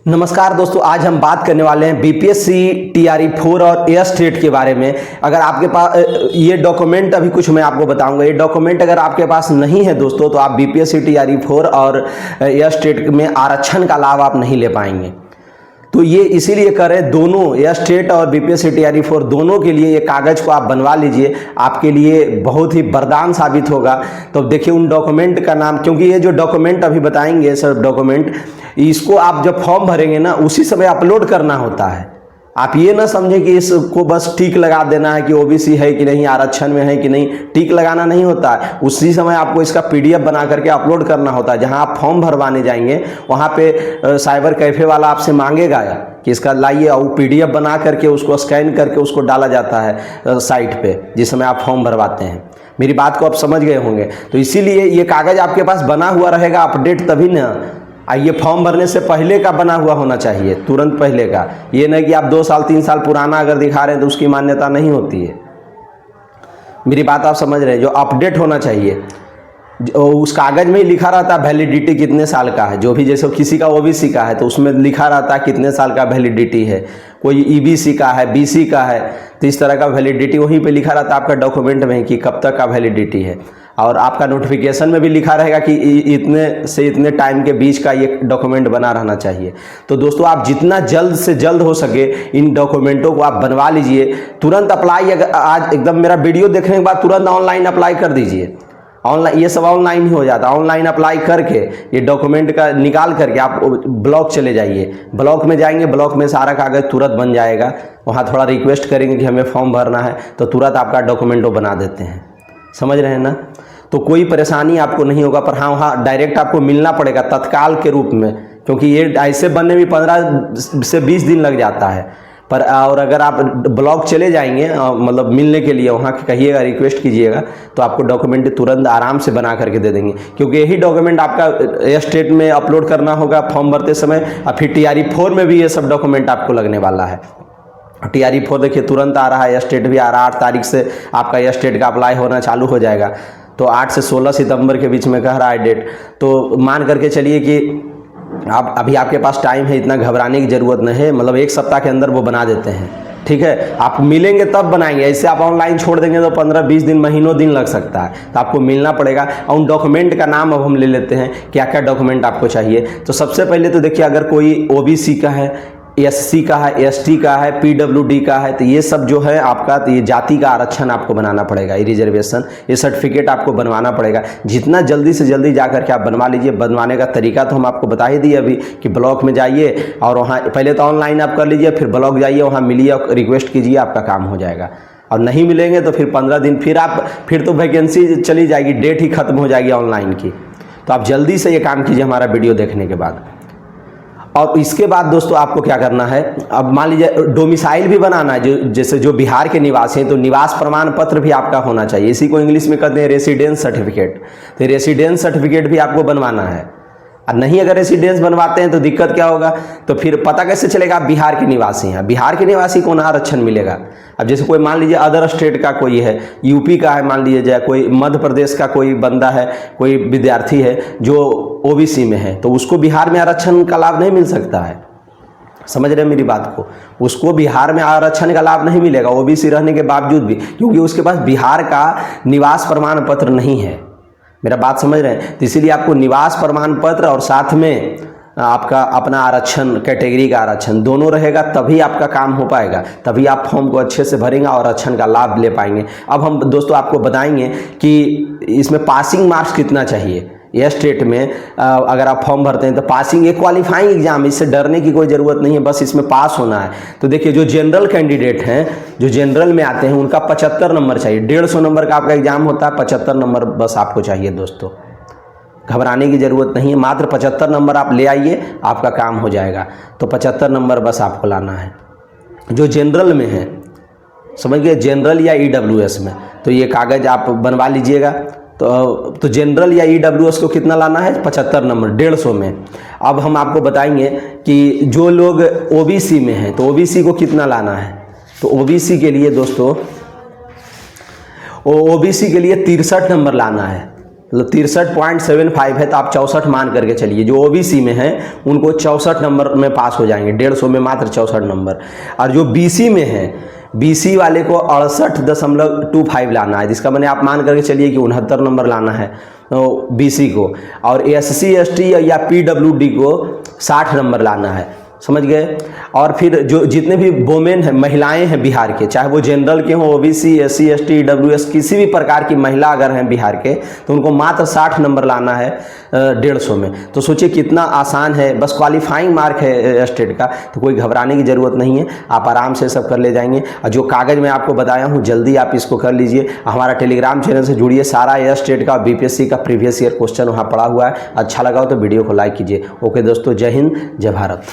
नमस्कार दोस्तों, आज हम बात करने वाले हैं बीपीएससी टीआरई 4 और एयर स्टेट के बारे में। अगर आपके पास ये डॉक्यूमेंट, अभी कुछ मैं आपको बताऊंगा, ये डॉक्यूमेंट अगर आपके पास नहीं है दोस्तों तो आप बीपीएससी टीआरई 4 और एयर स्टेट में आरक्षण का लाभ आप नहीं ले पाएंगे। तो ये इसीलिए करें, दोनों एयर स्टेट और बीपीएससी टीआरई 4 दोनों के लिए ये कागज़ को आप बनवा लीजिए, आपके लिए बहुत ही वरदान साबित होगा। तो देखिए उन डॉक्यूमेंट का नाम, क्योंकि ये जो डॉक्यूमेंट अभी बताएंगे सब डॉक्यूमेंट, इसको आप जब फॉर्म भरेंगे ना उसी समय अपलोड करना होता है। आप ये ना समझें कि इसको बस टिक लगा देना है कि ओबीसी है कि नहीं, आरक्षण में है कि नहीं, टिक लगाना नहीं होता है। उसी समय आपको इसका पीडीएफ बना करके अपलोड करना होता है। जहां आप फॉर्म भरवाने जाएंगे वहां पे साइबर कैफे वाला आपसे मांगेगा कि इसका लाइए, और पीडीएफ बना करके उसको स्कैन करके उसको डाला जाता है साइट पे जिस समय आप फॉर्म भरवाते हैं। मेरी बात को आप समझ गए होंगे। तो इसीलिए ये कागज़ आपके पास बना हुआ रहेगा, अपडेट तभी ना। ये फॉर्म भरने से पहले का बना हुआ होना चाहिए, तुरंत पहले का। ये नहीं कि आप 2 साल 3 साल पुराना अगर दिखा रहे हैं तो उसकी मान्यता नहीं होती है। मेरी बात आप समझ रहे हैं। जो अपडेट होना चाहिए, उस कागज़ में ही लिखा रहता है वैलिडिटी कितने साल का है। जो भी, जैसे किसी का ओबीसी का है तो उसमें लिखा रहता है कितने साल का वैलिडिटी है। कोई ईबीसी का है, बीसी का है, तो इस तरह का वैलिडिटी वहीं पे लिखा रहता है आपका डॉक्यूमेंट में कि कब तक का वैलिडिटी है। और आपका नोटिफिकेशन में भी लिखा रहेगा कि इतने से इतने टाइम के बीच का ये डॉक्यूमेंट बना रहना चाहिए। तो दोस्तों, आप जितना जल्द से जल्द हो सके इन डॉक्यूमेंटों को आप बनवा लीजिए। तुरंत अप्लाई, अगर आज एकदम मेरा वीडियो देखने के बाद तुरंत ऑनलाइन अप्लाई कर दीजिए। ऑनलाइन, ये सब ऑनलाइन ही हो जाता है। ऑनलाइन अप्लाई करके ये डॉक्यूमेंट का निकाल करके आप ब्लॉक चले जाइए। ब्लॉक में जाएंगे, ब्लॉक में सारा कागज़ तुरंत बन जाएगा। वहाँ थोड़ा रिक्वेस्ट करेंगे कि हमें फॉर्म भरना है तो तुरंत आपका डॉक्यूमेंट वो बना देते हैं। समझ रहे हैं ना। तो कोई परेशानी आपको नहीं होगा। पर हाँ, वहाँ डायरेक्ट आपको मिलना पड़ेगा तत्काल के रूप में, क्योंकि ये ऐसे बनने में 15 से 20 दिन लग जाता है। पर और अगर आप ब्लॉक चले जाएंगे, मतलब मिलने के लिए वहाँ कहिएगा, रिक्वेस्ट कीजिएगा, तो आपको डॉक्यूमेंट तुरंत आराम से बना करके दे देंगे। क्योंकि यही डॉक्यूमेंट आपका एयर स्टेट में अपलोड करना होगा फॉर्म भरते समय, और फिर टीआरई 4 में भी ये सब डॉक्यूमेंट आपको लगने वाला है। टीआरई 4 देखिए तुरंत आ रहा है, एयर स्टेट भी आ रहा है। 8 तारीख से आपका एयर स्टेट का अप्लाई होना चालू हो जाएगा। तो 8 से 16 सितंबर के बीच में कह रहा है डेट। तो मान करके चलिए कि आप अभी आपके पास टाइम है, इतना घबराने की ज़रूरत नहीं है। मतलब 1 सप्ताह के अंदर वो बना देते हैं। ठीक है, आप मिलेंगे तब बनाएंगे। ऐसे आप ऑनलाइन छोड़ देंगे तो 15-20 दिन, महीनों दिन लग सकता है। तो आपको मिलना पड़ेगा। और उन डॉक्यूमेंट का नाम अब हम ले लेते हैं, क्या क्या डॉक्यूमेंट आपको चाहिए। तो सबसे पहले तो देखिए, अगर कोई ओबीसी का है, एससी का है, एसटी का है, पीडब्ल्यूडी का है, तो ये सब जो है आपका, तो ये जाति का आरक्षण आपको बनाना पड़ेगा, ये रिजर्वेशन, ये सर्टिफिकेट आपको बनवाना पड़ेगा। जितना जल्दी से जल्दी जा करके आप बनवा लीजिए। बनवाने का तरीका तो हम आपको बता ही दिए अभी कि ब्लॉक में जाइए और वहाँ पहले तो ऑनलाइन आप कर लीजिए, फिर ब्लॉक जाइए, वहाँ मिलिए और रिक्वेस्ट कीजिए, आपका काम हो जाएगा। और नहीं मिलेंगे तो फिर 15 दिन फिर तो वैकेंसी चली जाएगी, डेट ही खत्म हो जाएगी ऑनलाइन की। तो आप जल्दी से ये काम कीजिए हमारा वीडियो देखने के बाद। और इसके बाद दोस्तों आपको क्या करना है, अब मान लीजिए डोमिसाइल भी बनाना है। जैसे जो बिहार के निवासी हैं तो निवास प्रमाण पत्र भी आपका होना चाहिए। इसी को इंग्लिश में कहते हैं रेसिडेंस सर्टिफिकेट। तो रेसिडेंस सर्टिफिकेट भी आपको बनवाना है। और नहीं, अगर रेसिडेंस बनवाते हैं तो दिक्कत क्या होगा, तो फिर पता कैसे चलेगा आप बिहार के निवासी हैं। बिहार के निवासी को ना आरक्षण मिलेगा। अब जैसे कोई मान लीजिए अदर स्टेट का कोई है, यूपी का है मान लीजिए, कोई मध्य प्रदेश का कोई बंदा है, कोई विद्यार्थी है जो ओबीसी में है, तो उसको बिहार में आरक्षण का लाभ नहीं मिल सकता है। समझ रहे हैं मेरी बात को। उसको बिहार में आरक्षण का लाभ नहीं मिलेगा ओबीसी रहने के बावजूद भी, क्योंकि उसके पास बिहार का निवास प्रमाण पत्र नहीं है। मेरा बात समझ रहे हैं। तो इसीलिए आपको निवास प्रमाण पत्र और साथ में आपका अपना आरक्षण, कैटेगरी का आरक्षण दोनों रहेगा, तभी आपका काम हो पाएगा। तभी आप फॉर्म को अच्छे से भरेंगे और आरक्षण का लाभ ले पाएंगे। अब हम दोस्तों आपको बताएंगे कि इसमें पासिंग मार्क्स कितना चाहिए। यह स्टेट में अगर आप फॉर्म भरते हैं तो पासिंग, एक क्वालिफाइंग एग्जाम, इससे डरने की कोई ज़रूरत नहीं है, बस इसमें पास होना है। तो देखिए, जो जनरल कैंडिडेट हैं, जो जनरल में आते हैं, उनका 75 नंबर चाहिए। 150 नंबर का आपका एग्जाम होता है, 75 नंबर बस आपको चाहिए दोस्तों। घबराने की ज़रूरत नहीं है, मात्र 75 नंबर आप ले आइए, आपका काम हो जाएगा। तो 75 नंबर बस आपको लाना है। जो जनरल में है, समझ गए, जनरल या ईडब्ल्यूएस में, तो ये कागज़ आप बनवा लीजिएगा। तो जनरल या ईडब्ल्यूएस को कितना लाना है, 75 नंबर 150 में। अब हम आपको बताएंगे कि जो लोग ओबीसी में हैं तो ओबीसी को कितना लाना है। तो ओबीसी के लिए दोस्तों, ओबीसी के लिए 63 नंबर लाना है। मतलब 63.75 है, तो आप 64 मान करके चलिए। जो ओबीसी में है उनको 64 नंबर में पास हो जाएंगे, 150 में मात्र 64 नंबर। और जो बीसी में है, बीसी वाले को 68.25 लाना है, जिसका मैंने आप मान करके चलिए कि 69 नंबर लाना है बीसी को। और एससी एसटी या पीडब्ल्यूडी को 60 नंबर लाना है, समझ गए। और फिर जो जितने भी वोमेन हैं, महिलाएं हैं बिहार के, चाहे वो जनरल के हों, ओबीसी, एससी एसटी, ईडब्ल्यूएस, किसी भी प्रकार की महिला अगर हैं बिहार के, तो उनको मात्र 60 नंबर लाना है 150 में। तो सोचिए कितना आसान है, बस क्वालिफाइंग मार्क है स्टेट का, तो कोई घबराने की ज़रूरत नहीं है, आप आराम से सब कर ले जाएंगे। और जो कागज़ मैं आपको बताया हूँ, जल्दी आप इसको कर लीजिए। हमारा टेलीग्राम चैनल से जुड़िए, सारा एयर स्टेट का बीपीएससी का प्रीवियस ईयर क्वेश्चन वहाँ पड़ा हुआ है। अच्छा लगा हो तो वीडियो को लाइक कीजिए। ओके दोस्तों, जय हिंद, जय भारत।